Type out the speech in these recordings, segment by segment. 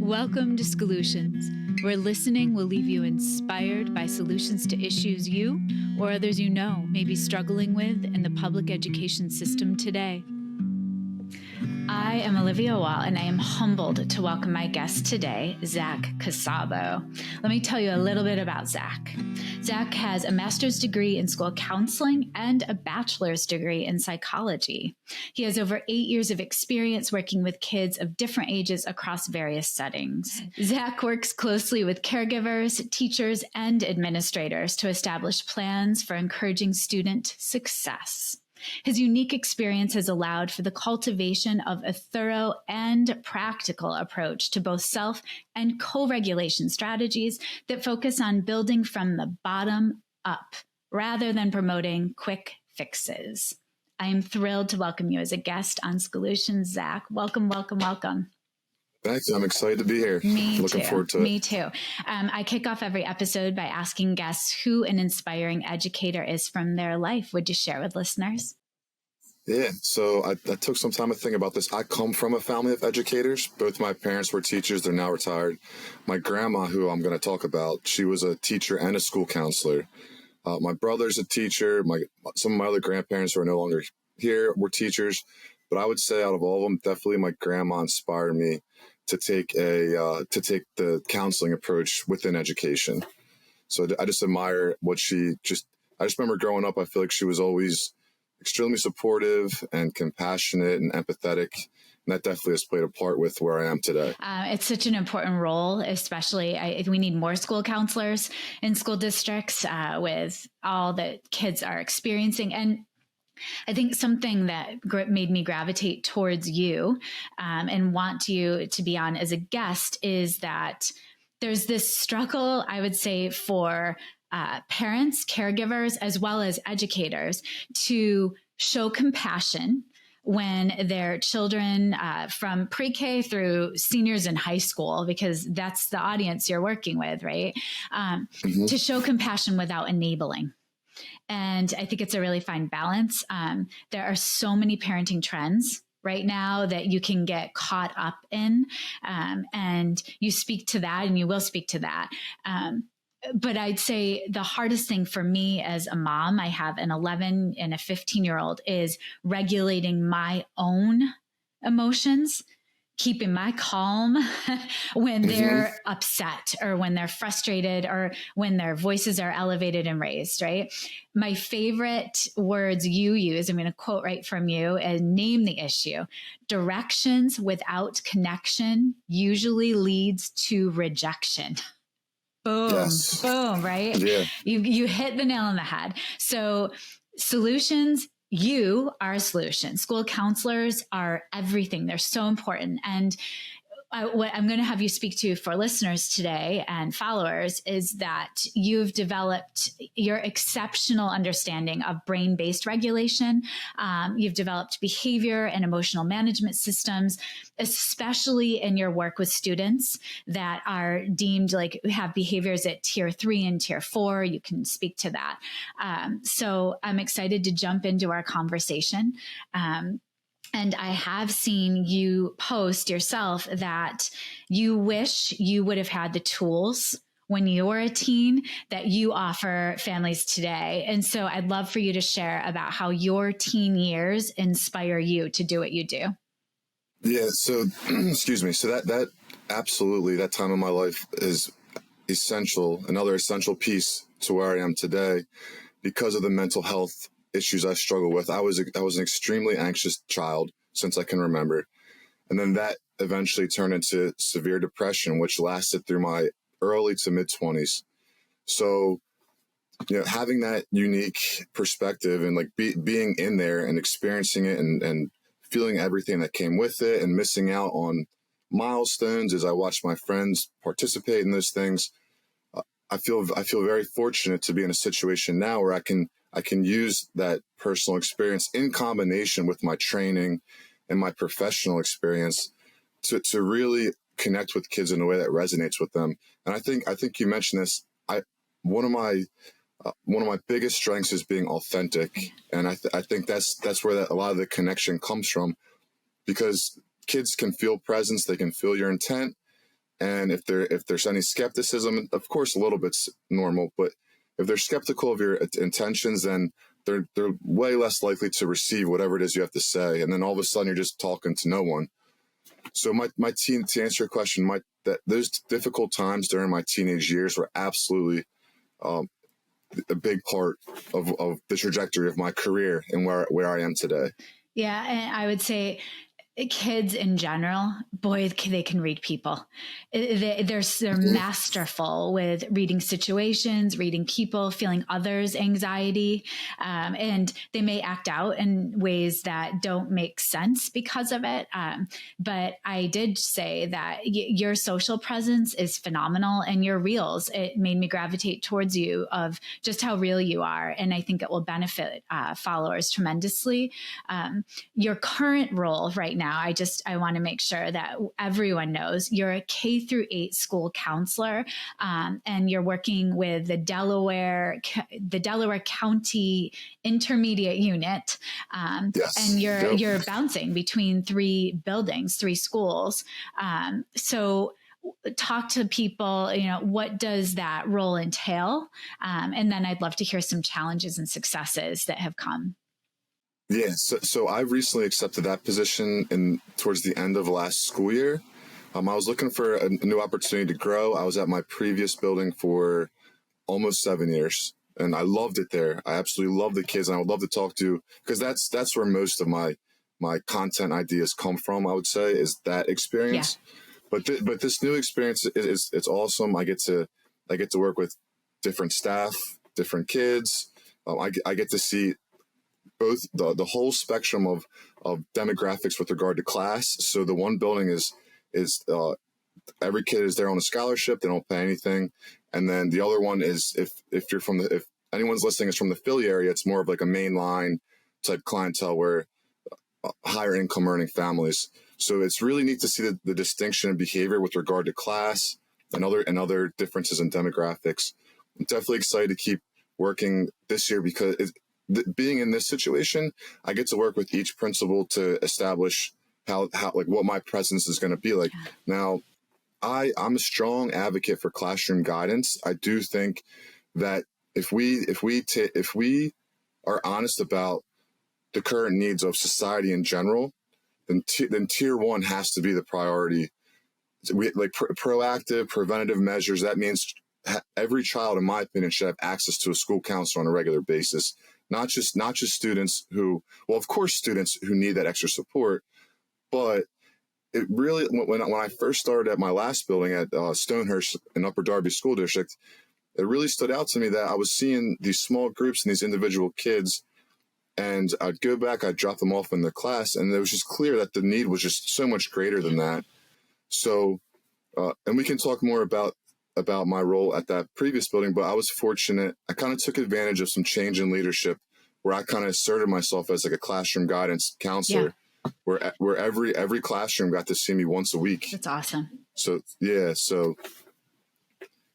Welcome to Solutions, where listening will leave you inspired by solutions to issues you or others you know may be struggling with in the public education system today. I am Olivia Wall, and I am humbled to welcome my guest today, Zach Casabo. Let me tell you a little bit about Zach. Zach has a master's degree in school counseling and a bachelor's degree in psychology. He has over 8 years of experience working with kids of different ages across various settings. Zach works closely with caregivers, teachers, and administrators to establish plans for encouraging student success. His unique experience has allowed for the cultivation of a thorough and practical approach to both self and co-regulation strategies that focus on building from the bottom up rather than promoting quick fixes. I am thrilled to welcome you as a guest on Solutions, Zach. Welcome, welcome, welcome. Thanks. I'm excited to be here. Looking forward to it. Me too. I kick off every episode by asking guests who an inspiring educator is from their life. Would you share with listeners? Yeah. So I took some time to think about this. I come from a family of educators. Both my parents were teachers. They're now retired. My grandma, who I'm going to talk about, she was a teacher and a school counselor. My brother's a teacher. Some of my other grandparents who are no longer here were teachers. But I would say out of all of them, definitely my grandma inspired me to take the counseling approach within education. So I just admire I just remember growing up, I feel like she was always extremely supportive and compassionate and empathetic. And that definitely has played a part with where I am today. It's such an important role, especially we need more school counselors in school districts with all that kids are experiencing. And I think something that made me gravitate towards you and want you to be on as a guest is that there's this struggle, I would say, for parents, caregivers, as well as educators to show compassion when their children from pre-K through seniors in high school, because that's the audience you're working with, right? To show compassion without enabling. And I think it's a really fine balance. There are so many parenting trends right now that you can get caught up in. And you speak to that and you will speak to that. But I'd say the hardest thing for me as a mom, I have an 11 and a 15-year-old, is regulating my own emotions, keeping my calm when they're upset or when they're frustrated or when their voices are elevated and raised, right? My favorite words you use, I'm going to quote right from you and name the issue. Directions without connection usually leads to rejection. Boom, yes. Boom, right? Yeah. You hit the nail on the head. So solutions, you are a solution. School counselors are everything. They're so important. And what I'm going to have you speak to for listeners today and followers is that you've developed your exceptional understanding of brain-based regulation. You've developed behavior and emotional management systems, especially in your work with students that are deemed like have behaviors at tier 3 and tier 4. You can speak to that. So I'm excited to jump into our conversation. And I have seen you post yourself that you wish you would have had the tools when you were a teen that you offer families today. And so I'd love for you to share about how your teen years inspire you to do what you do. Yeah. So, excuse me. So that absolutely, that time in my life is essential, another essential piece to where I am today because of the mental health issues I struggle with. I was an extremely anxious child since I can remember. And then that eventually turned into severe depression, which lasted through my early to mid 20s. So, having that unique perspective and like being in there and experiencing it and feeling everything that came with it and missing out on milestones as I watched my friends participate in those things. I feel very fortunate to be in a situation now where I can use that personal experience in combination with my training and my professional experience to really connect with kids in a way that resonates with them. And I think you mentioned this. One of my biggest strengths is being authentic, and I think that's where a lot of the connection comes from, because kids can feel presence, they can feel your intent, And if there's any skepticism, of course, a little bit's normal, but if they're skeptical of your intentions, then they're way less likely to receive whatever it is you have to say. And then all of a sudden you're just talking to no one. So my teen, to answer your question, those difficult times during my teenage years were absolutely a big part of the trajectory of my career and where I am today. Yeah. And I would say kids in general, boy, they can read people. They're masterful with reading situations, reading people, feeling others' anxiety. And they may act out in ways that don't make sense because of it. But I did say that your social presence is phenomenal, and your reels, it made me gravitate towards you of just how real you are. And I think it will benefit followers tremendously. Your current role right now, I want to make sure that everyone knows you're a K through 8 school counselor, and you're working with the Delaware County Intermediate Unit, Yes. and you're bouncing between 3 buildings, 3 schools. So talk to people, what does that role entail? And then I'd love to hear some challenges and successes that have come. Yeah, so I recently accepted that position towards the end of last school year. I was looking for a new opportunity to grow. I was at my previous building for almost 7 years, and I loved it there. I absolutely love the kids, and I would love to talk to, because that's where most of my content ideas come from. I would say is that experience. Yeah. But this new experience it's awesome. I get to work with different staff, different kids. I get to see both the whole spectrum of demographics with regard to class. So the one building is every kid is there on a scholarship. They don't pay anything. And then the other one is if anyone's listening is from the Philly area, it's more of like a mainline type clientele where higher income earning families. So it's really neat to see the distinction in behavior with regard to class and other differences in demographics. I'm definitely excited to keep working this year because being in this situation, I get to work with each principal to establish how like what my presence is going to be like. Now, I'm a strong advocate for classroom guidance. I do think that if we are honest about the current needs of society in general, then tier 1 has to be the priority. Proactive, preventative measures. That means every child, in my opinion, should have access to a school counselor on a regular basis. Not just students who, well, of course, students who need that extra support, but it really, when I first started at my last building at Stonehurst in Upper Darby School District, it really stood out to me that I was seeing these small groups and these individual kids, and I'd go back, I'd drop them off in the class, and it was just clear that the need was just so much greater than that. So, and we can talk more about my role at that previous building, but I was fortunate. I kind of took advantage of some change in leadership where I kind of asserted myself as like a classroom guidance counselor, where every classroom got to see me once a week. That's awesome. So, yeah. So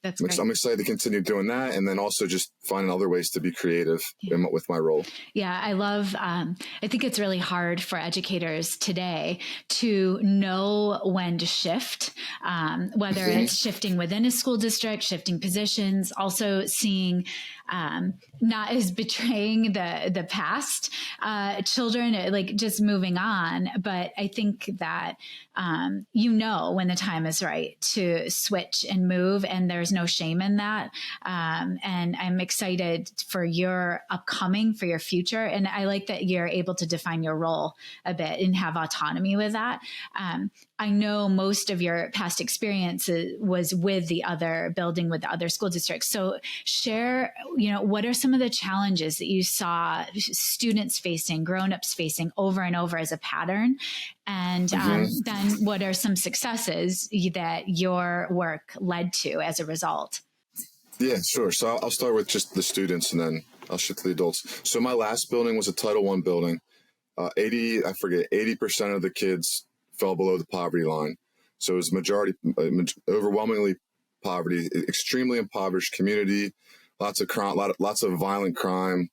that's great. I'm excited to continue doing that, and then also just finding other ways to be creative with my role. Yeah, I love, I think it's really hard for educators today to know when to shift, whether it's shifting within a school district, shifting positions, also seeing not as betraying the past children, like just moving on. But I think that when the time is right to switch and move, and there's no shame in that. And I'm excited for your future. And I like that you're able to define your role a bit and have autonomy with that. I know most of your past experience was with the other building, with the other school districts. So share, what are some of the challenges that you saw students facing, grown-ups facing over and over as a pattern? And then what are some successes that your work led to as a result? Yeah, sure. So I'll start with just the students, and then I'll shift to the adults. So my last building was a Title I building. 80% of the kids fell below the poverty line. So it was overwhelmingly poverty, extremely impoverished community, lots of crime, lots of violent crime,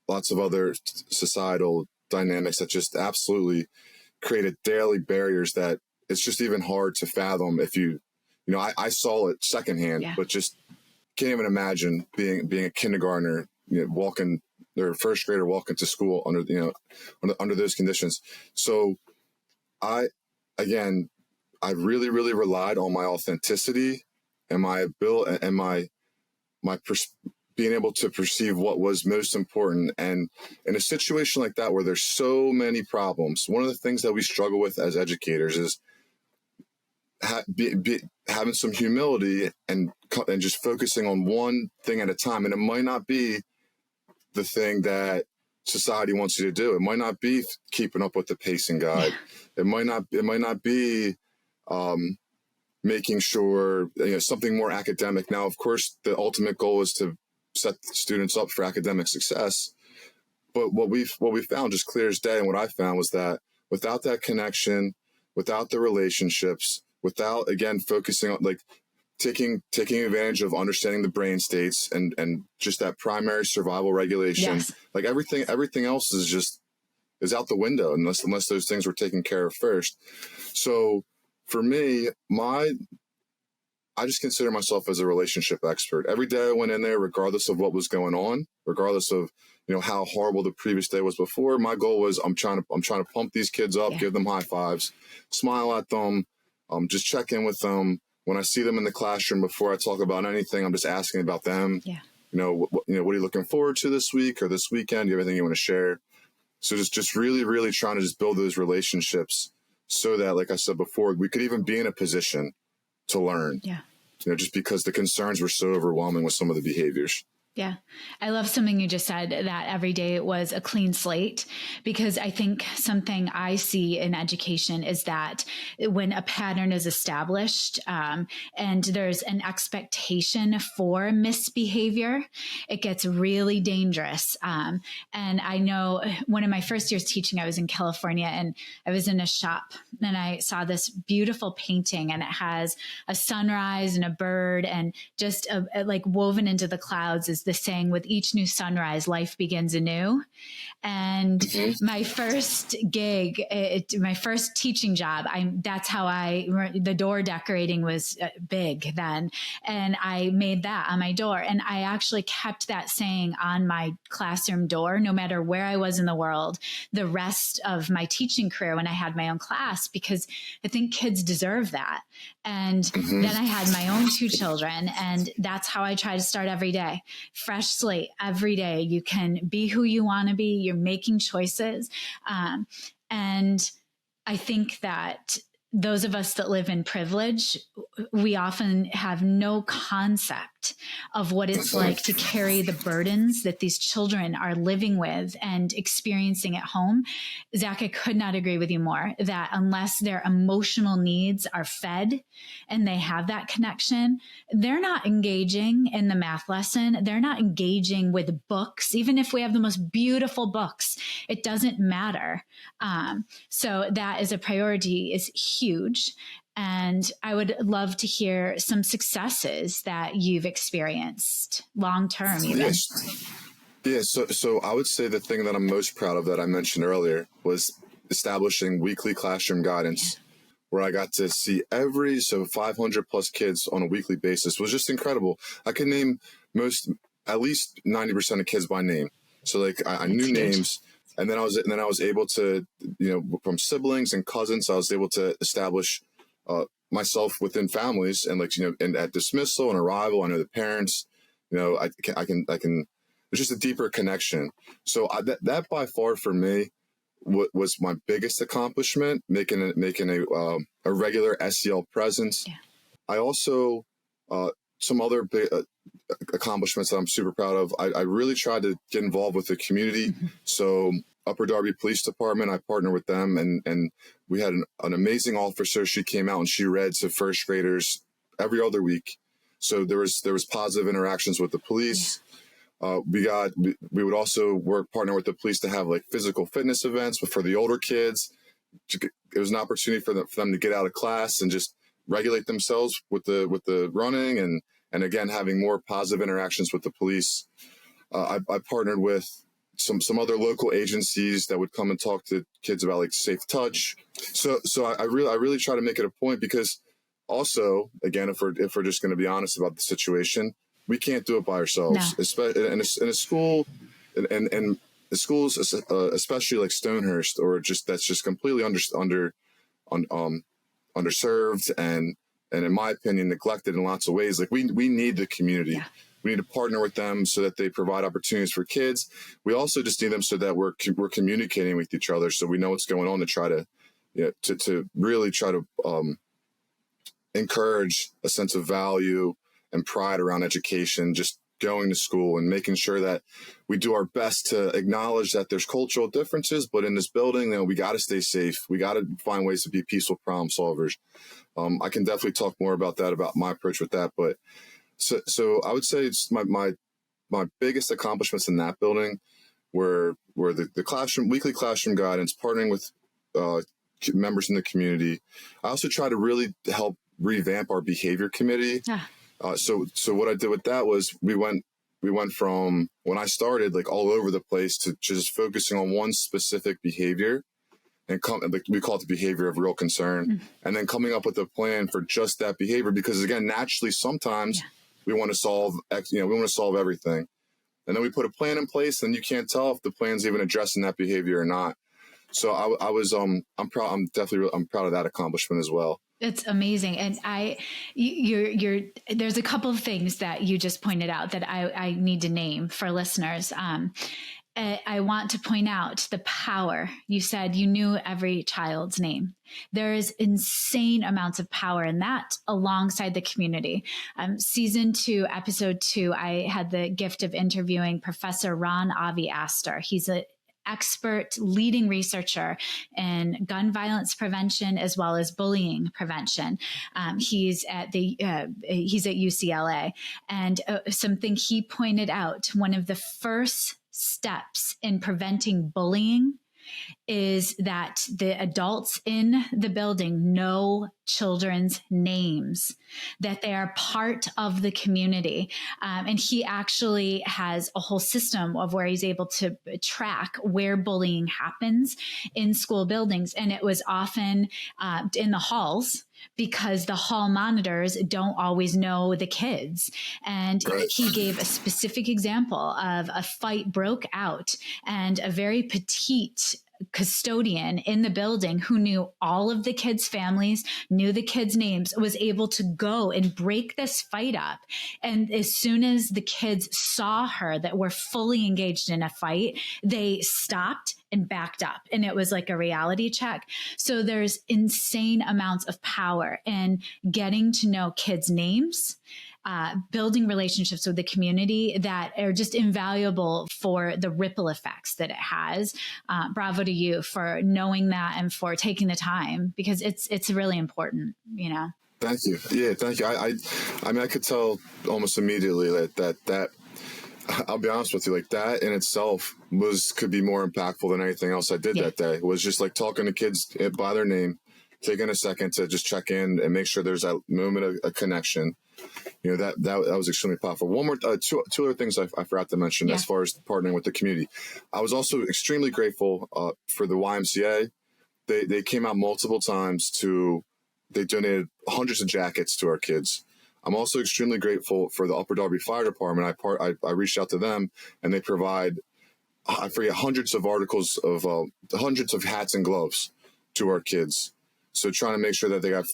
lots of other societal dynamics that just absolutely created daily barriers that it's just even hard to fathom if I saw it secondhand, Yeah. but just can't even imagine being a kindergartner, walking their first grader walking to school under those conditions. So I really, really relied on my authenticity and my ability and my being able to perceive what was most important. And in a situation like that, where there's so many problems, one of the things that we struggle with as educators is having some humility and just focusing on one thing at a time. And it might not be the thing that society wants you to do. It might not be keeping up with the pacing guide. It might not be making sure something more academic. Now, of course, the ultimate goal is to set students up for academic success. But what we found, just clear as day, and what I found was that without that connection, without the relationships, without, again, focusing on taking advantage of understanding the brain states and just that primary survival regulation, Yes. Everything else is out the window unless those things were taken care of first. So for me, I just consider myself as a relationship expert. Every day I went in there, regardless of what was going on, regardless of how horrible the previous day was before. My goal was I'm trying to pump these kids up, give them high fives, smile at them, just check in with them. When I see them in the classroom, before I talk about anything, I'm just asking about them. Yeah. What are you looking forward to this week or this weekend? Do you have anything you want to share? So just really, really trying to just build those relationships so that, like I said before, we could even be in a position to learn. Yeah. Just because the concerns were so overwhelming with some of the behaviors. Yeah. I love something you just said, that every day was a clean slate, because I think something I see in education is that when a pattern is established and there's an expectation for misbehavior, it gets really dangerous. And I know one of my first years teaching, I was in California and I was in a shop and I saw this beautiful painting, and it has a sunrise and a bird, and just like woven into the clouds is the saying, with each new sunrise, life begins anew. And my first gig, my first teaching job, that's how the door decorating was big then. And I made that on my door. And I actually kept that saying on my classroom door, no matter where I was in the world, the rest of my teaching career when I had my own class, because I think kids deserve that. And then I had my own 2 children, and that's how I try to start every day. Fresh slate every day. You can be who you want to be. You're making choices. And I think that those of us that live in privilege, we often have no concept of what it's like to carry the burdens that these children are living with and experiencing at home. Zach, I could not agree with you more that unless their emotional needs are fed and they have that connection, they're not engaging in the math lesson. They're not engaging with books. Even if we have the most beautiful books, it doesn't matter. So that is a priority, is huge. And I would love to hear some successes that you've experienced long term, even. Yes. Yeah. So I would say the thing that I'm most proud of that I mentioned earlier was establishing weekly classroom guidance, where I got to see 500 plus kids on a weekly basis was just incredible. I could name at least 90% of kids by name. So I knew names. And then I was able to, from siblings and cousins, I was able to establish myself within families, and and at dismissal and arrival, I know the parents, I can, there's just a deeper connection. So that by far for me was my biggest accomplishment, making a regular SEL presence. Yeah. I also, some other big accomplishments that I'm super proud of. I really tried to get involved with the community. So Upper Darby Police Department, I partnered with them, and we had an amazing officer. She came out and she read to first graders every other week. So there was positive interactions with the police. Yeah. We would also partner with the police to have physical fitness events, but for the older kids, it was an opportunity for them to get out of class and just regulate themselves with the running, and again having more positive interactions with the police. I partnered with some other local agencies that would come and talk to kids about like safe touch. So I really try to make it a point, because also, again, if we're just going to be honest about the situation, we can't do it by ourselves. No. Especially in a school, and the schools, especially like Stonehurst, or just that's just completely underserved and in my opinion neglected in lots of ways. Like we need the community. Yeah. We need to partner with them so that they provide opportunities for kids. We also just need them so that we're communicating with each other, so we know what's going on, to try to, to really try to encourage a sense of value and pride around education, just going to school and making sure that we do our best to acknowledge that there's cultural differences, but in this building, we got to stay safe. We got to find ways to be peaceful problem solvers. I can definitely talk more about that, about my approach with that, but so I would say it's my biggest accomplishments in that building were the classroom, weekly classroom guidance, partnering with members in the community. I also try to really help revamp our behavior committee. Yeah. So what I did with that was we went from when I started like all over the place to just focusing on one specific behavior, and we call it the behavior of real concern, and then coming up with a plan for just that behavior. Because again, naturally, sometimes we want to solve, we want to solve everything, and then we put a plan in place, and you can't tell if the plan's even addressing that behavior or not. So I'm proud of that accomplishment as well. It's amazing. And there's a couple of things that you just pointed out that I need to name for listeners. I want to point out the power. You said you knew every child's name. There is insane amounts of power in that, alongside the community. Season 2, episode 2, I had the gift of interviewing Professor Ron Avi Aster. He's an expert leading researcher in gun violence prevention as well as bullying prevention. He's at UCLA, and something he pointed out, one of the first steps in preventing bullying is that the adults in the building know children's names, that they are part of the community. And he actually has a whole system of where he's able to track where bullying happens in school buildings. And it was often in the halls, because the hall monitors don't always know the kids. And he gave a specific example of a fight broke out, and a very petite custodian in the building who knew all of the kids' families, knew the kids' names, was able to go and break this fight up. And as soon as the kids saw her that were fully engaged in a fight, they stopped and backed up. And it was like a reality check. So there's insane amounts of power in getting to know kids' names, building relationships with the community that are just invaluable for the ripple effects that it has. Bravo to you for knowing that and for taking the time, because it's really important, Thank you. Yeah, thank you. I mean, I could tell almost immediately that I'll be honest with you, like that in itself could be more impactful than anything else I did that day. It was just like talking to kids by their name, taking a second to just check in and make sure there's that moment of a connection. That was extremely powerful. One more, two other things I forgot to mention as far as partnering with the community. I was also extremely grateful for the YMCA. They came out multiple times they donated hundreds of jackets to our kids. I'm also extremely grateful for the Upper Darby Fire Department. I reached out to them, and they provide, I forget, hundreds of articles of hundreds of hats and gloves to our kids. So trying to make sure that they got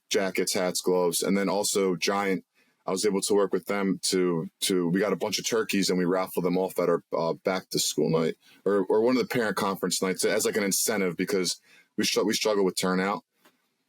jackets, hats, gloves, and then also Giant. I was able to work with them we got a bunch of turkeys and we raffled them off at our back to school night or one of the parent conference nights as like an incentive, because we struggle with turnout.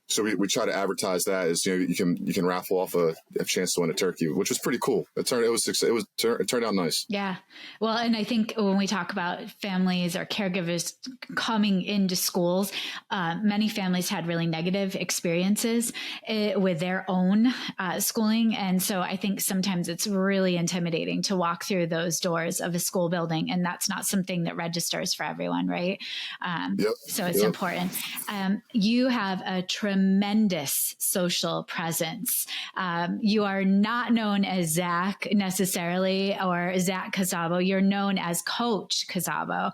So we try to advertise that as, you can raffle off a chance to win a turkey, which was pretty cool. It turned out nice. Yeah. Well, and I think when we talk about families or caregivers coming into schools, many families had really negative experiences with their own schooling. And so I think sometimes it's really intimidating to walk through those doors of a school building. And that's not something that registers for everyone, right? So it's important. You have a tremendous tremendous social presence. You are not known as Zach necessarily or Zach Casabo. You're known as Coach Casabo,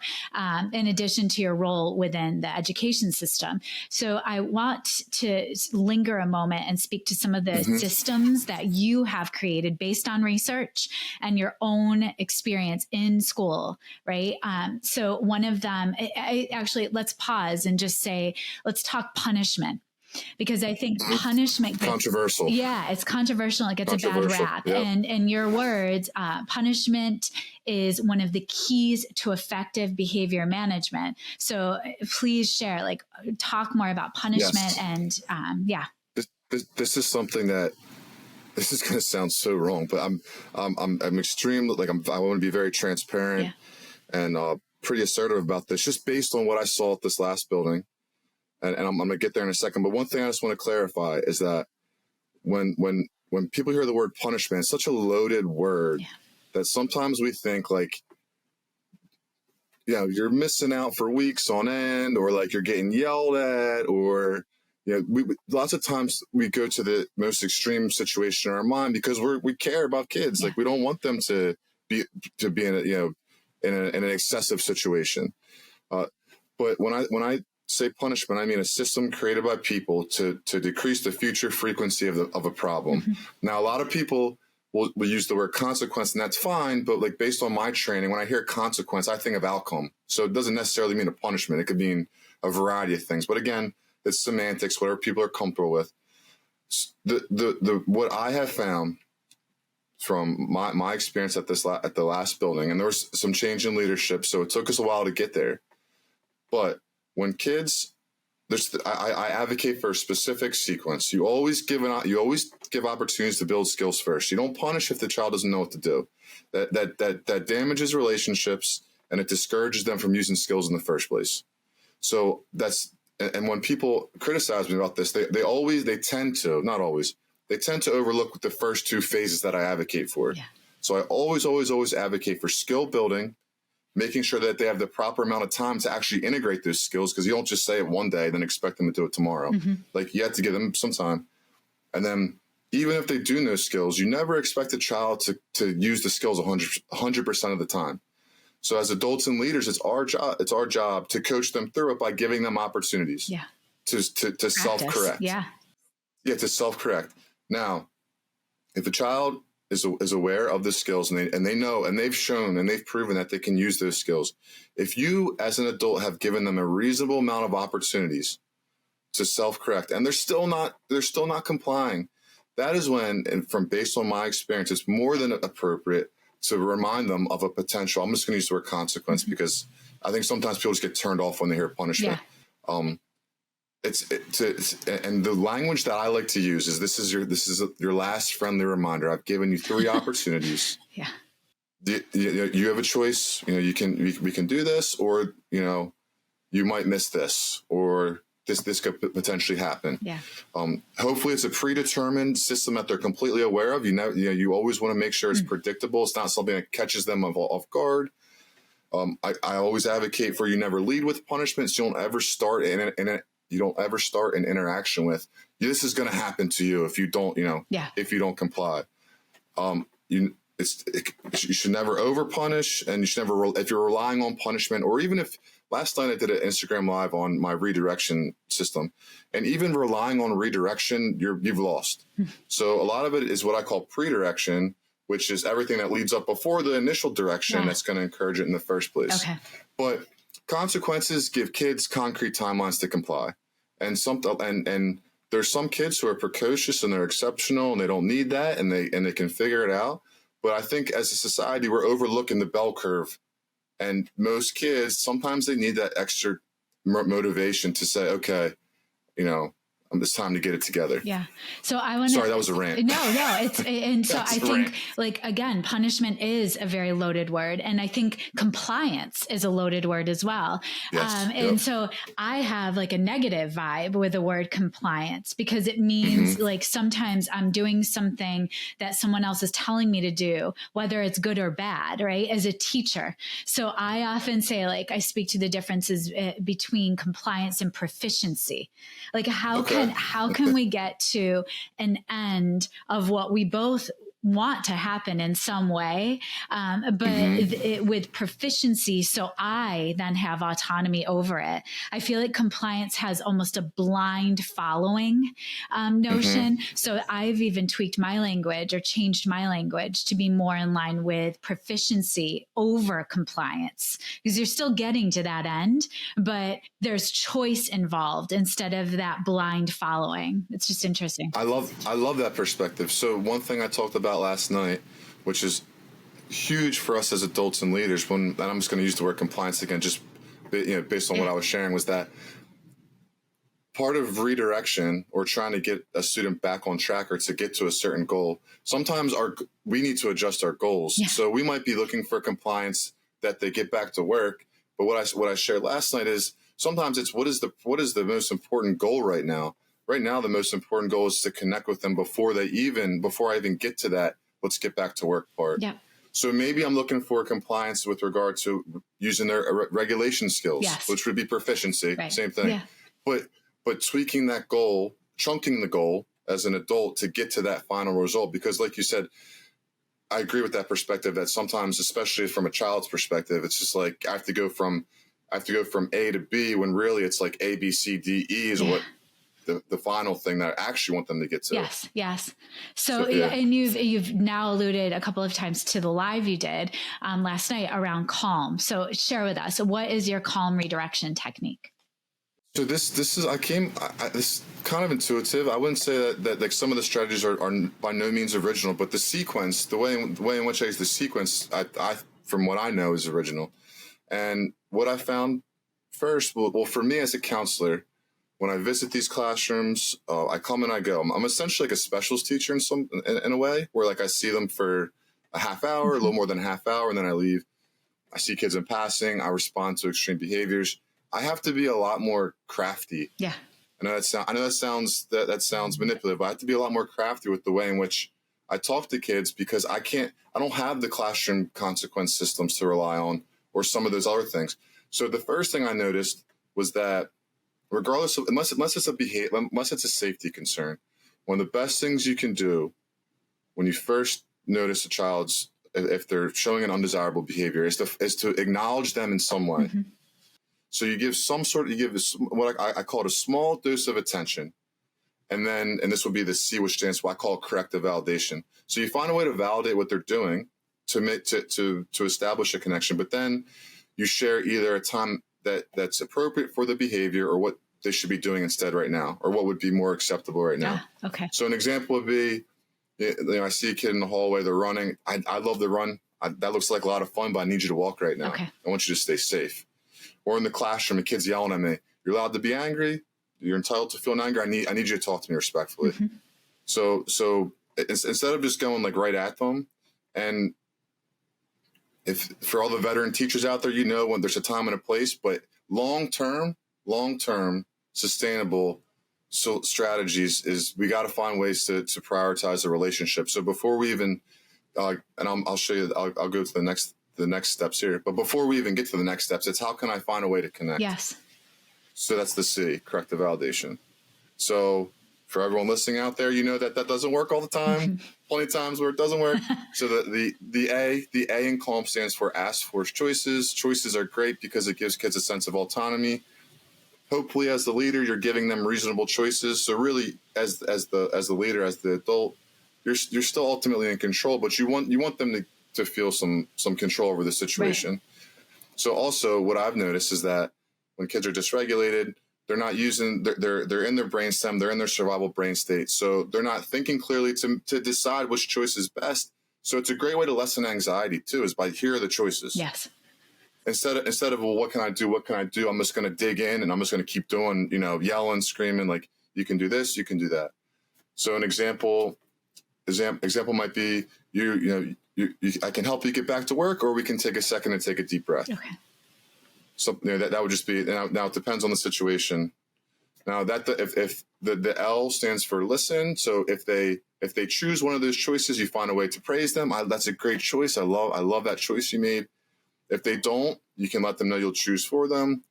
in addition to your role within the education system. So I want to linger a moment and speak to some of the systems that you have created based on research and your own experience in school, right? So one of them, actually, let's pause and just say, let's talk punishment. Because I think punishment gets controversial. Yeah, it's controversial. It gets a bad rap. Yep. And in your words, punishment is one of the keys to effective behavior management. So please share, like, talk more about punishment. Yes. And this is something that, this is going to sound so wrong, but I'm extremely, like, I want to be very transparent and pretty assertive about this, just based on what I saw at this last building. And I'm going to get there in a second. But one thing I just want to clarify is that when people hear the word punishment, it's such a loaded word that sometimes we think, like, you're missing out for weeks on end, or like you're getting yelled at, or, lots of times we go to the most extreme situation in our mind because we care about kids. Like, we don't want them to be in an excessive situation. But when I say punishment, I mean a system created by people to decrease the future frequency of a problem. Now, a lot of people will use the word consequence, and that's fine. But, like, based on my training, when I hear consequence, I think of outcome. So it doesn't necessarily mean a punishment. It could mean a variety of things. But again, it's semantics, whatever people are comfortable with. What I have found from my experience at the last building, and there was some change in leadership, so it took us a while to get there. But when kids, I advocate for a specific sequence. You always give opportunities to build skills first. You don't punish if the child doesn't know what to do. That damages relationships, and it discourages them from using skills in the first place. So and when people criticize me about this, they tend to overlook the first two phases that I advocate for. Yeah. So I always advocate for skill building, making sure that they have the proper amount of time to actually integrate those skills, because you don't just say it one day, then expect them to do it tomorrow. Like, you have to give them some time. And then even if they do know skills, you never expect a child to use the skills 100% of the time. So as adults and leaders, it's our job to coach them through it by giving them opportunities to self-correct. To self-correct. Now, if a child is aware of the skills, and they know, and they've shown and they've proven that they can use those skills, if you as an adult have given them a reasonable amount of opportunities to self-correct, and they're still not complying, that is when, and based on my experience, it's more than appropriate to remind them of a potential, I'm just going to use the word consequence, because I think sometimes people just get turned off when they hear punishment. And the language that I like to use is, this is your last friendly reminder. I've given you 3 opportunities. You have a choice. We can do this, or you might miss this, or this could potentially happen. Hopefully it's a predetermined system that they're completely aware of. You always want to make sure it's predictable. It's not something that catches them off guard. I always advocate for, you never lead with punishments. You don't ever start you don't ever start an interaction with, this is going to happen to you if you don't, if you don't comply. You should never over punish, and you should never, if you're relying on punishment, or even if, last night I did an Instagram live on my redirection system, and even relying on redirection, you've lost. So a lot of it is what I call pre-direction, which is everything that leads up before the initial direction that's going to encourage it in the first place. But consequences give kids concrete timelines to comply. And there's some kids who are precocious and they're exceptional and they don't need that, and they can figure it out. But I think as a society, we're overlooking the bell curve. And most kids, sometimes they need that extra motivation to say, okay, it's time to get it together. So I want to. Sorry, that was a rant. No, and so I think, like, again, punishment is a very loaded word, and I think compliance is a loaded word as well. And so I have, like, a negative vibe with the word compliance, because it means like sometimes I'm doing something that someone else is telling me to do, whether it's good or bad, right? As a teacher. So I often say, like, I speak to the differences between compliance and proficiency. Like, how can how can we get to an end of what we both want to happen in some way, but with proficiency, so I then have autonomy over it. I feel like compliance has almost a blind following notion. So I've even tweaked my language or changed my language to be more in line with proficiency over compliance, because you're still getting to that end, but there's choice involved instead of that blind following. It's just interesting. I love that perspective. So one thing I talked about last night, which is huge for us as adults and leaders, and I'm just going to use the word compliance again, just based on what I was sharing, was that part of redirection or trying to get a student back on track or to get to a certain goal, sometimes we need to adjust our goals. Yeah. So we might be looking for compliance that they get back to work, but what I shared last night is sometimes it's what is the most important goal right now. Right now, the most important goal is to connect with them before I even get to that let's get back to work part. Yeah. So maybe I'm looking for compliance with regard to using their regulation skills, yes, which would be proficiency, right, same thing. Yeah. But tweaking that goal, chunking the goal as an adult to get to that final result. Because like you said, I agree with that perspective that sometimes, especially from a child's perspective, it's just like I have to go from A to B when really it's like A, B, C, D, E is what the final thing that I actually want them to get to. Yes, yes. So yeah. And you've now alluded a couple of times to the live you did last night around calm. So share with us, what is your calm redirection technique? So this is this kind of intuitive. I wouldn't say that like some of the strategies are by no means original, but the sequence, the way in which I use the sequence, I from what I know is original. And what I found first, well, for me as a counselor, when I visit these classrooms, I come and I go. I'm essentially like a specialist teacher in a way, where like I see them for a half hour, a little more than a half hour, and then I leave. I see kids in passing. I respond to extreme behaviors. I have to be a lot more crafty. Yeah. I know that sounds manipulative, but I have to be a lot more crafty with the way in which I talk to kids, because I don't have the classroom consequence systems to rely on or some of those other things. So the first thing I noticed was that regardless of, unless it's a safety concern, one of the best things you can do when you first notice a child's, if they're showing an undesirable behavior, is to acknowledge them in some way. Mm-hmm. So you give what I call it a small dose of attention. And this will be the C, which stands for, I call it corrective validation. So you find a way to validate what they're doing to establish a connection, but then you share either a time that's appropriate for the behavior or what they should be doing instead right now, or what would be more acceptable right now. Yeah, okay. So an example would be, I see a kid in the hallway, they're running. I love to run. That looks like a lot of fun, but I need you to walk right now. Okay. I want you to stay safe. Or in the classroom, a kid's yelling at me. You're allowed to be angry. You're entitled to feel angry. I need you to talk to me respectfully. Mm-hmm. So instead of just going like right at them, and if for all the veteran teachers out there, when there's a time and a place, but long-term sustainable strategies is we got to find ways to prioritize the relationship. So before we even, and I'll show you, I'll go to the next steps here. But before we even get to the next steps, it's how can I find a way to connect? Yes. So that's the C, corrective validation. So for everyone listening out there, that doesn't work all the time. Plenty of times where it doesn't work. So the A in CALM stands for ask for choices. Choices are great because it gives kids a sense of autonomy. Hopefully, as the leader, you're giving them reasonable choices. So really, as the leader, as the adult, you're still ultimately in control, but you want them to feel some control over the situation. Right. So also, what I've noticed is that when kids are dysregulated, they're not using, they're in their brainstem, they're in their survival brain state. So they're not thinking clearly to decide which choice is best. So it's a great way to lessen anxiety too, is by here are the choices. Yes. Instead of, well, what can I do? I'm just going to dig in and I'm just going to keep doing, yelling, screaming, like you can do this, you can do that. So an example might be I can help you get back to work, or we can take a second and take a deep breath. Okay. So that would just be, now it depends on the situation. Now if the L stands for listen. So if they choose one of those choices, you find a way to praise them. That's a great choice. I love that choice you made. If they don't, you can let them know you'll choose for them.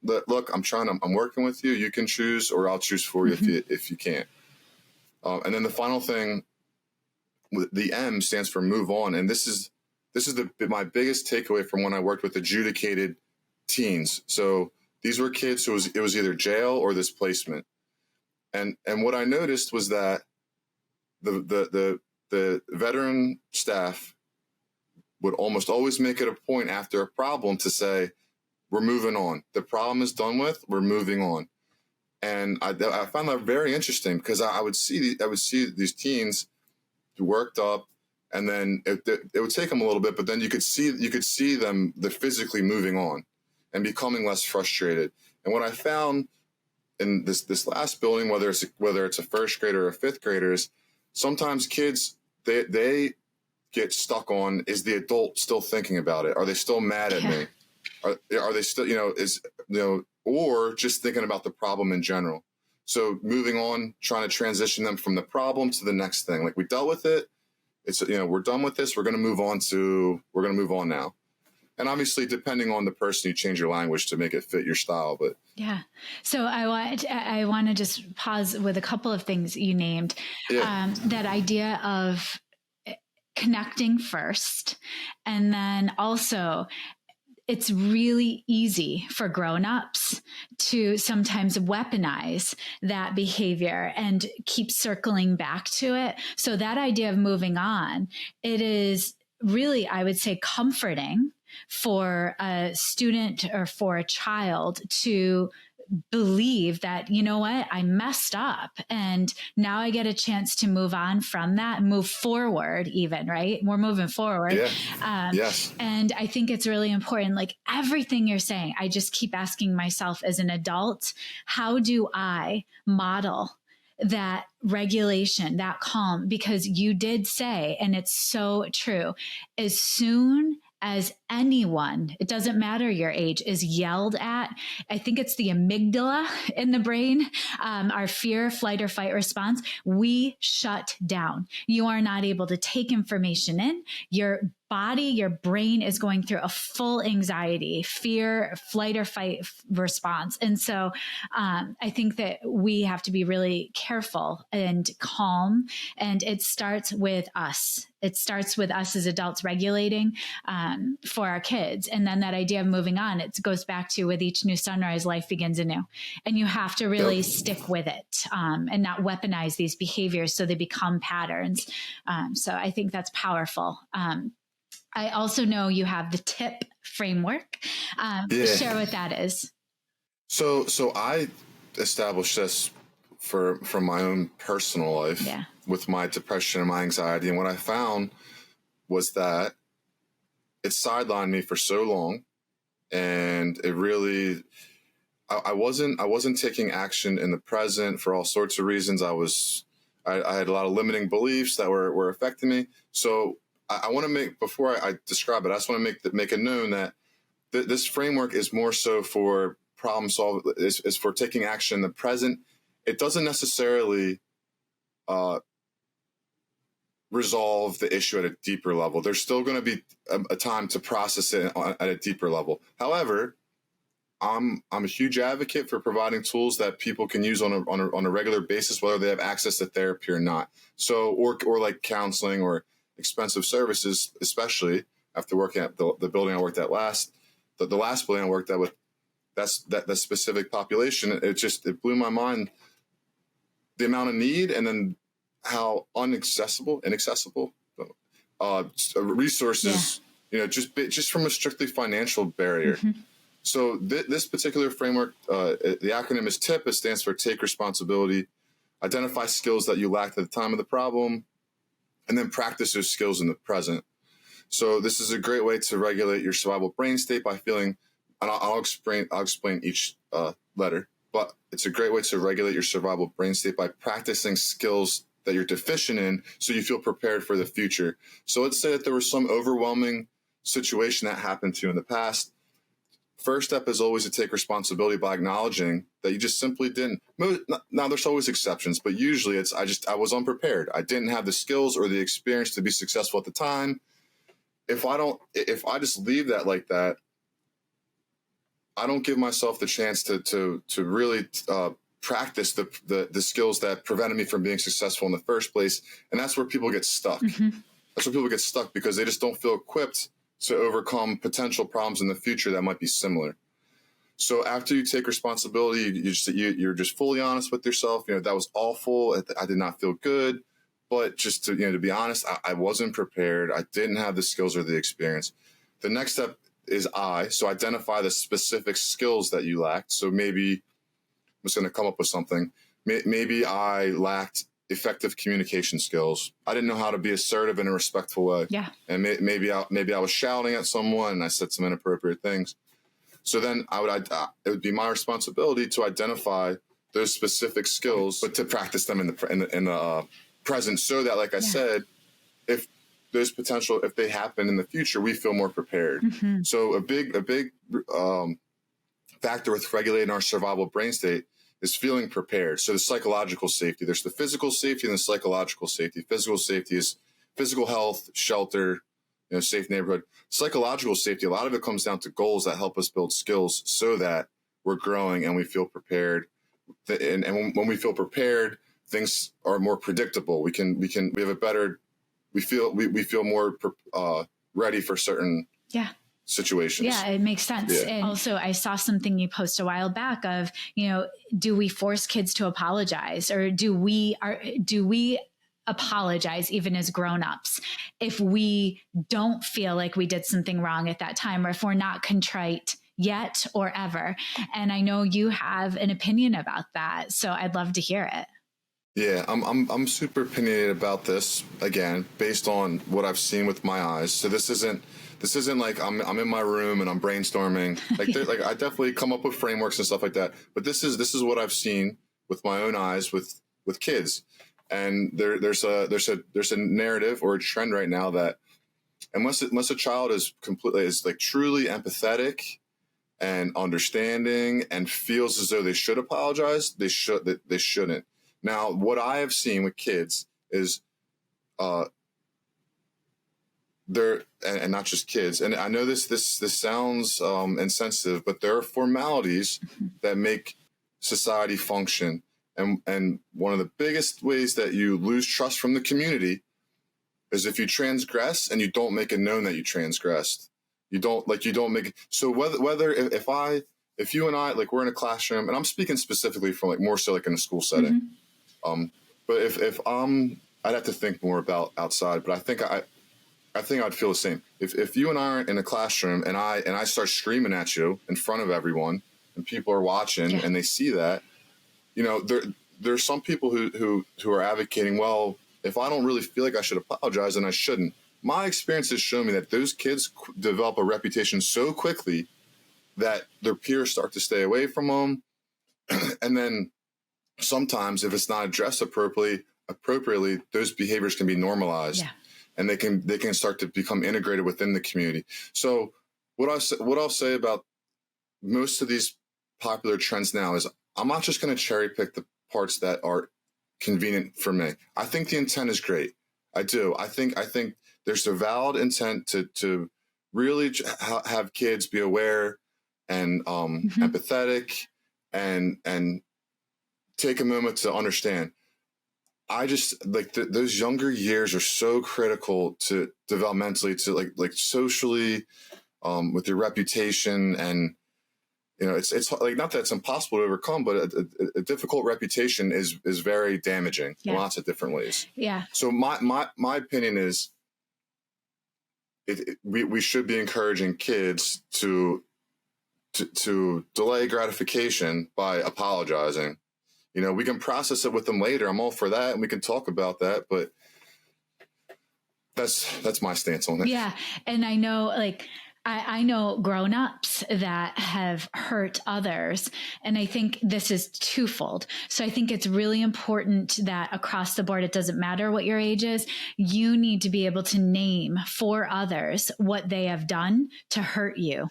look, I'm working with you. You can choose, or I'll choose for you if you can't. And then the final thing, the M stands for move on. And this is my biggest takeaway from when I worked with adjudicated teens. So these were kids who it was either jail or this placement. And what I noticed was that the veteran staff would almost always make it a point after a problem to say, we're moving on. The problem is done with, we're moving on. And I found that very interesting, because I would see these teens worked up, and then it would take them a little bit, but then you could see them, they're physically moving on and becoming less frustrated. And what I found in this last building, whether it's a first grader or a fifth grader, is sometimes kids, they get stuck on, is the adult still thinking about it? Are they still mad at me? Are they still, or just thinking about the problem in general? So moving on, trying to transition them from the problem to the next thing. Like, we dealt with it. It's, we're done with this. We're going to move on now. And obviously, depending on the person, you change your language to make it fit your style. But yeah. So I want to just pause with a couple of things you named. Yeah. That idea of connecting first, and then also, it's really easy for grown-ups to sometimes weaponize that behavior and keep circling back to it. So that idea of moving on, it is really, I would say, comforting for a student or for a child to believe that, you know what, I messed up, and now I get a chance to move on from that, move forward even, right? We're moving forward. Yeah. Yes. And I think it's really important, like everything you're saying, I just keep asking myself as an adult, how do I model that regulation, that calm? Because you did say, and it's so true, as soon as anyone, it doesn't matter your age, is yelled at, I think it's the amygdala in the brain, our fear, flight, or fight response, we shut down. You are not able to take information in. Your body, your brain is going through a full anxiety, fear, flight, or fight response. And so I think that we have to be really careful and calm. And it starts with us. It starts with us as adults regulating for our kids. And then that idea of moving on, it goes back to, with each new sunrise, life begins anew. And you have to really stick with it and not weaponize these behaviors so they become patterns. So I think that's powerful. I also know you have the TIP framework. Share what that is. So I established this from my own personal life with my depression and my anxiety. And what I found was that it sidelined me for so long, and it really, I wasn't taking action in the present for all sorts of reasons. I had a lot of limiting beliefs that were affecting me. So I want to make, before I describe it, I just want to make it known that this framework is more so for problem solving, is for taking action in the present. It doesn't necessarily resolve the issue at a deeper level. There's still going to be a time to process it at a deeper level. However, I'm a huge advocate for providing tools that people can use on a regular basis, whether they have access to therapy or not. So, or like counseling or expensive services, especially after working at the building I worked at the last building I worked at with that specific population. It blew my mind, the amount of need, and then how inaccessible resources, just from a strictly financial barrier. Mm-hmm. So this particular framework, the acronym is TIP. It stands for Take Responsibility, Identify Skills that you lacked at the time of the problem, and then practice those skills in the present. So this is a great way to regulate your survival brain state by feeling, and I'll explain each letter, but it's a great way to regulate your survival brain state by practicing skills that you're deficient in, so you feel prepared for the future. So let's say that there was some overwhelming situation that happened to you in the past. First step is always to take responsibility by acknowledging that you just simply didn't. Now, there's always exceptions, but usually it's I was unprepared. I didn't have the skills or the experience to be successful at the time. If I just leave that like that, I don't give myself the chance to really practice the skills that prevented me from being successful in the first place. And that's where people get stuck. Mm-hmm. That's where people get stuck because they just don't feel equipped to overcome potential problems in the future that might be similar. So after you take responsibility, you're just fully honest with yourself. You know, that was awful. I did not feel good, but just to be honest, I wasn't prepared. I didn't have the skills or the experience. The next step is so identify the specific skills that you lacked. So maybe I'm just going to come up with something. Maybe I lacked effective communication skills. I didn't know how to be assertive in a respectful way. Yeah. And maybe I was shouting at someone and I said some inappropriate things. So then it would be my responsibility to identify those specific skills, but to practice them in the present, so that, like I said, if they happen in the future, we feel more prepared. Mm-hmm. So a big factor with regulating our survival brain state is feeling prepared. So the psychological safety, there's the physical safety and the psychological safety. Physical safety is physical health, shelter, safe neighborhood. Psychological safety, a lot of it comes down to goals that help us build skills so that we're growing and we feel prepared. And when we feel prepared, things are more predictable. We have a better, we feel more ready for certain situations. Yeah, it makes sense. Yeah. And also, I saw something you posted a while back of, do we force kids to apologize, or do we apologize even as grown-ups if we don't feel like we did something wrong at that time, or if we're not contrite yet or ever? And I know you have an opinion about that, so I'd love to hear it. Yeah, I'm super opinionated about this, again, based on what I've seen with my eyes. So this isn't like I'm in my room and I'm brainstorming. Like I definitely come up with frameworks and stuff like that. But this is what I've seen with my own eyes with kids. And there's a narrative or a trend right now that unless a child is truly empathetic and understanding and feels as though they should apologize, they shouldn't. Now, what I have seen with kids is and not just kids. And I know this sounds insensitive, but there are formalities that make society function. And one of the biggest ways that you lose trust from the community is if you transgress and you don't make it known that you transgressed. You don't make it. So whether if you and I, like, we're in a classroom, and I'm speaking specifically from more so like in a school setting. Mm-hmm. But if I'd have to think more about outside, but I think I'd feel the same. If you and I are in a classroom and I start screaming at you in front of everyone and people are watching and they see that, there's some people who are advocating, well, if I don't really feel like I should apologize, then I shouldn't. My experience has shown me that those kids develop a reputation so quickly that their peers start to stay away from them. And then sometimes if it's not addressed appropriately, those behaviors can be normalized. Yeah. And they can start to become integrated within the community. So what I'll say about most of these popular trends now is I'm not just going to cherry pick the parts that are convenient for me. I think the intent is great. I do. I think there's a valid intent to really have kids be aware and empathetic and take a moment to understand. I just those younger years are so critical to developmentally, to like socially, with your reputation. And it's like, not that it's impossible to overcome, but a difficult reputation is very damaging in lots of different ways. Yeah. So my opinion is we should be encouraging kids to delay gratification by apologizing. We can process it with them later. I'm all for that, and we can talk about that, but that's my stance on it. Yeah. And I know, I know grown-ups that have hurt others, and I think this is twofold. So I think it's really important that across the board, it doesn't matter what your age is, you need to be able to name for others what they have done to hurt you,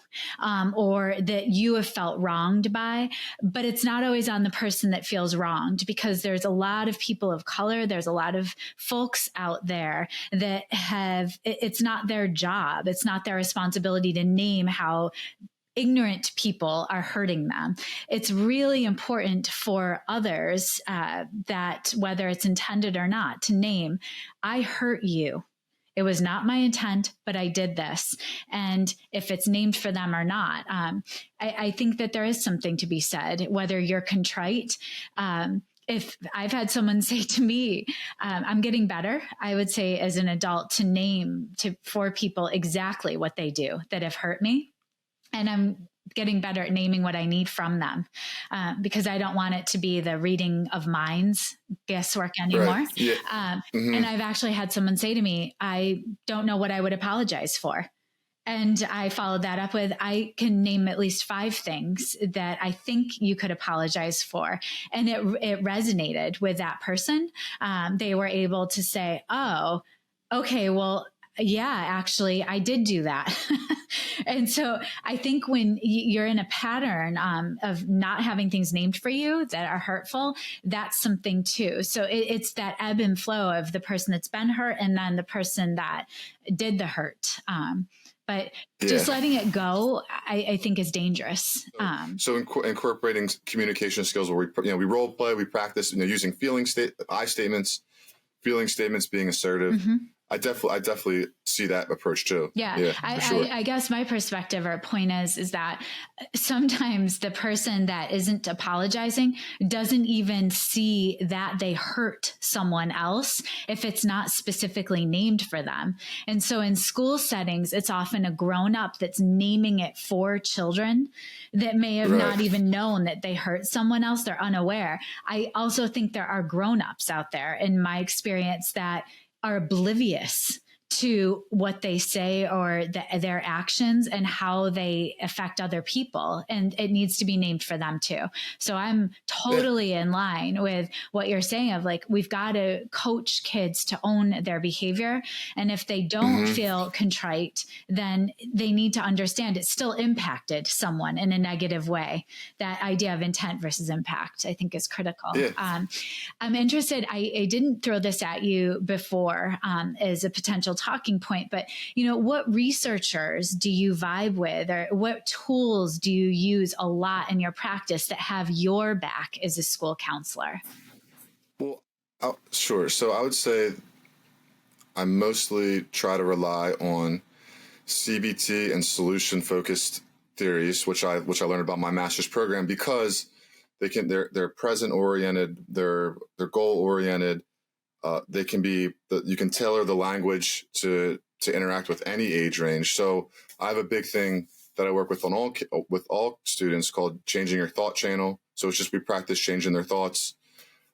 or that you have felt wronged by. But it's not always on the person that feels wronged, because there's a lot of people of color, there's a lot of folks out there that it's not their job, it's not their responsibility to name how ignorant people are hurting them. It's really important for others that, whether it's intended or not, to name, I hurt you. It was not my intent, but I did this. And if it's named for them or not, I think that there is something to be said, whether you're contrite. If I've had someone say to me, I'm getting better, I would say as an adult, to name for people exactly what they do that have hurt me. And I'm getting better at naming what I need from them, because I don't want it to be the reading of minds guesswork anymore. Right. Yeah. And I've actually had someone say to me, I don't know what I would apologize for. And I followed that up with, I can name at least 5 things that I think you could apologize for. And it resonated with that person. They were able to say, oh, okay, well, yeah, actually, I did do that. And so I think when you're in a pattern of not having things named for you that are hurtful, that's something too. So it's that ebb and flow of the person that's been hurt and then the person that did the hurt. But just letting it go, I think, is dangerous. So incorporating communication skills where we role play, we practice, using I statements, feeling statements, being assertive. Mm-hmm. I definitely see that approach too. Yeah, I guess my perspective or point is that sometimes the person that isn't apologizing doesn't even see that they hurt someone else if it's not specifically named for them. And so in school settings, it's often a grown-up that's naming it for children that may have not even known that they hurt someone else. They're unaware. I also think there are grown-ups out there, in my experience, that are oblivious to what they say or their actions and how they affect other people. And it needs to be named for them too. So I'm totally in line with what you're saying of like, we've got to coach kids to own their behavior. And if they don't feel contrite, then they need to understand it still impacted someone in a negative way. That idea of intent versus impact, I think, is critical. Yeah. I'm interested, I didn't throw this at you before as a potential talking point, but what researchers do you vibe with, or what tools do you use a lot in your practice that have your back as a school counselor? Well, sure. So I would say I mostly try to rely on CBT and solution focused theories, which I learned about my master's program, because they're present oriented, they're goal oriented. They can be, you can tailor the language to interact with any age range. So I have a big thing that I work with with all students called changing your thought channel. So it's just, we practice changing their thoughts.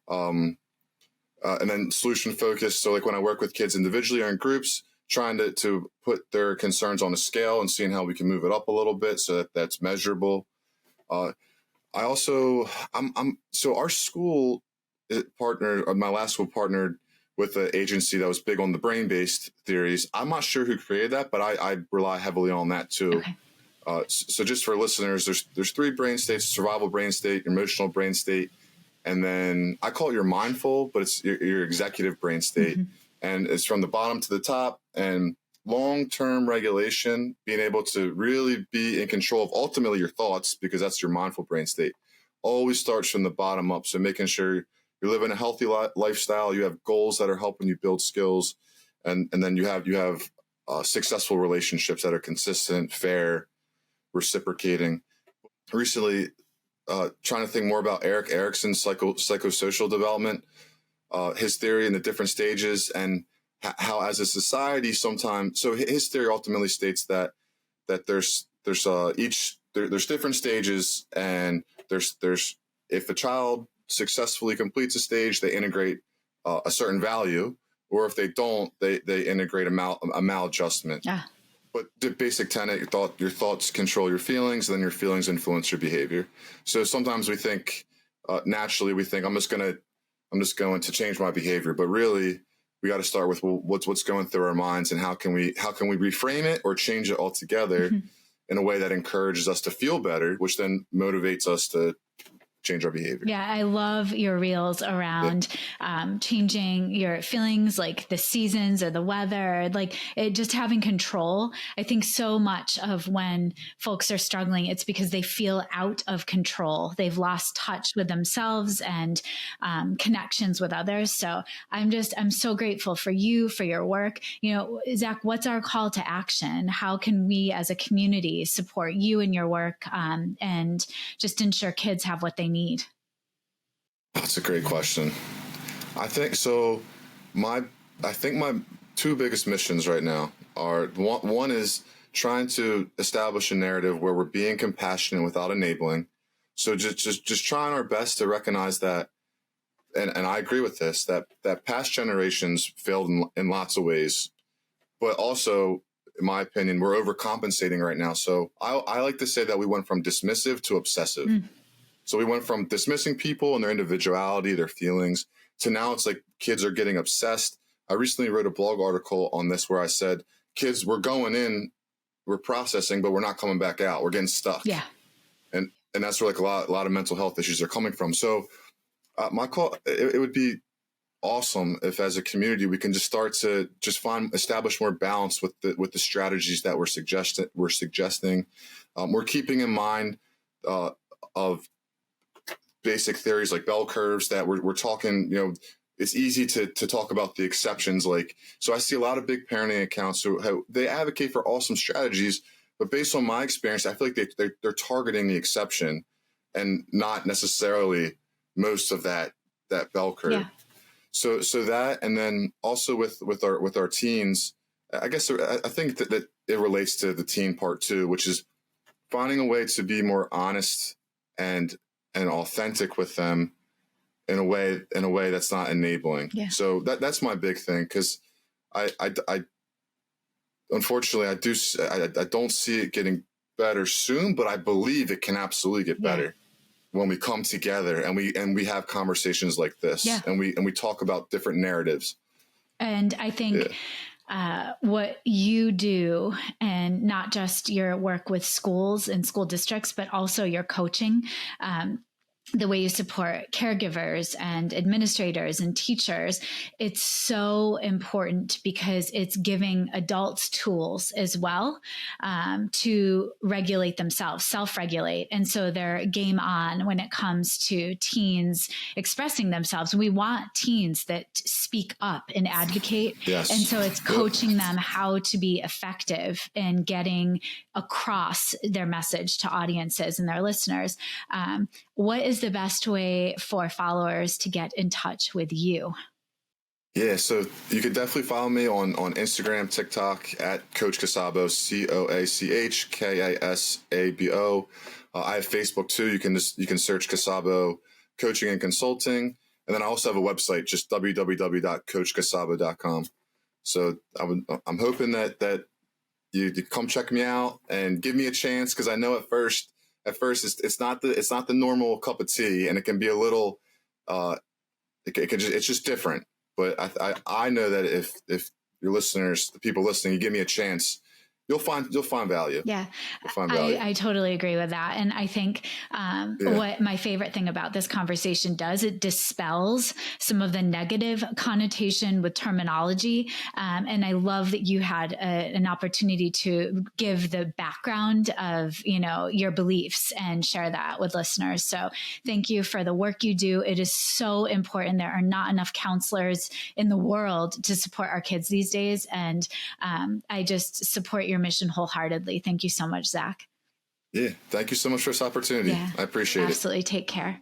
And then solution focused. So like when I work with kids individually or in groups, trying to put their concerns on a scale and seeing how we can move it up a little bit so that's measurable. So our school my last school partnered with an agency that was big on the brain-based theories. I'm not sure who created that, but I rely heavily on that too. Okay. So just for listeners, there's 3 brain states: survival brain state, emotional brain state, and then I call it your mindful, but it's your executive brain state. Mm-hmm. And it's from the bottom to the top. And long-term regulation, being able to really be in control of ultimately your thoughts, because that's your mindful brain state, always starts from the bottom up. So making sure you're living a healthy lifestyle, you have goals that are helping you build skills, and then you have successful relationships that are consistent, fair, reciprocating. Recently, trying to think more about Erik Erikson's psychosocial development, his theory and the different stages, and how as a society sometimes. So his theory ultimately states that there's different stages, and there's if a child successfully completes a stage, they integrate a certain value, or if they don't, they integrate a maladjustment. Yeah. But the basic tenet, your thoughts control your feelings, and then your feelings influence your behavior. So sometimes we think naturally, I'm just going to change my behavior, but really we got to start with what's going through our minds, and how can we reframe it or change it altogether in a way that encourages us to feel better, which then motivates us to change our behavior. Yeah, I love your reels around changing your feelings, like the seasons or the weather, like it just having control. I think so much of when folks are struggling, it's because they feel out of control. They've lost touch with themselves and connections with others. So I'm so grateful for you, for your work. You know, Zach, what's our call to action? How can we as a community support you in your work and just ensure kids have what they need? That's a great question. I think so. I think my two biggest missions right now are one is trying to establish a narrative where we're being compassionate without enabling. So just trying our best to recognize that, and I agree with this, that past generations failed in lots of ways, but also, in my opinion, we're overcompensating right now. So I like to say that we went from dismissive to obsessive. So we went from dismissing people and their individuality, their feelings, to now it's like kids are getting obsessed. I recently wrote a blog article on this where I said, kids, we're going in, we're processing, but we're not coming back out. We're getting stuck. Yeah. And that's where like a lot of mental health issues are coming from. So my call, it would be awesome if as a community we can just start to just establish more balance with the strategies that we're suggesting. We're keeping in mind of basic theories like bell curves that we're talking, you know, it's easy to talk about the exceptions. Like, so I see a lot of big parenting accounts who they advocate for awesome strategies, but based on my experience, I feel like they're targeting the exception and not necessarily most of that bell curve. Yeah. So that, and then also with our teens, I guess I think that it relates to the teen part too, which is finding a way to be more honest and authentic with them in a way that's not enabling. Yeah. So that's my big thing, because I unfortunately I don't see it getting better soon, but I believe it can absolutely get better when we come together and we have conversations like this and we talk about different narratives. And I think what you do, and not just your work with schools and school districts, but also your coaching, the way you support caregivers and administrators and teachers, it's so important because it's giving adults tools as well to regulate themselves, self-regulate. And so they're game on when it comes to teens expressing themselves. We want teens that speak up and advocate. Yes. And so it's coaching them how to be effective in getting across their message to audiences and their listeners. What is the best way for followers to get in touch with you? Yeah, so you could definitely follow me on Instagram, TikTok at Coach Casabo, CoachKasabo. I have Facebook too. You can search Casabo Coaching and Consulting, and then I also have a website, just www.coachcasabo.com. So I'm hoping that you come check me out and give me a chance, because I know at first it's not the normal cup of tea, and it can be a little it's just different. But I know that if your listeners, the people listening, you give me a chance, you'll find value. Yeah, you'll find value. I totally agree with that. And I think what my favorite thing about this conversation does, it dispels some of the negative connotation with terminology. And I love that you had an opportunity to give the background of, your beliefs and share that with listeners. So thank you for the work you do. It is so important. There are not enough counselors in the world to support our kids these days. And I just support your mission wholeheartedly. Thank you so much, Zach. Yeah, thank you so much for this opportunity. Yeah, I appreciate absolutely. Take care.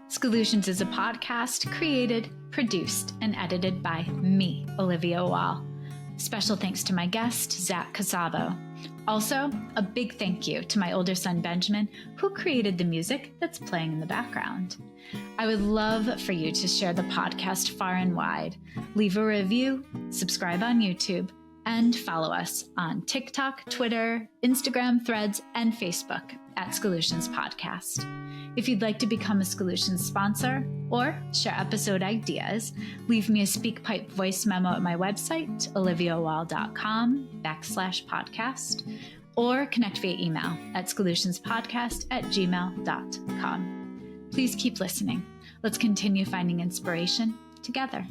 Scholutions is a podcast created, produced, and edited by me, Olivia Wall. Special thanks to my guest, Zach Casabo. Also, a big thank you to my older son, Benjamin, who created the music that's playing in the background. I would love for you to share the podcast far and wide. Leave a review, subscribe on YouTube, and follow us on TikTok, Twitter, Instagram, Threads, and Facebook at Scholutions Podcast. If you'd like to become a Scholutions sponsor or share episode ideas, leave me a SpeakPipe voice memo at my website, oliviawall.com/podcast, or connect via email at solutionspodcast@gmail.com. Please keep listening. Let's continue finding inspiration together.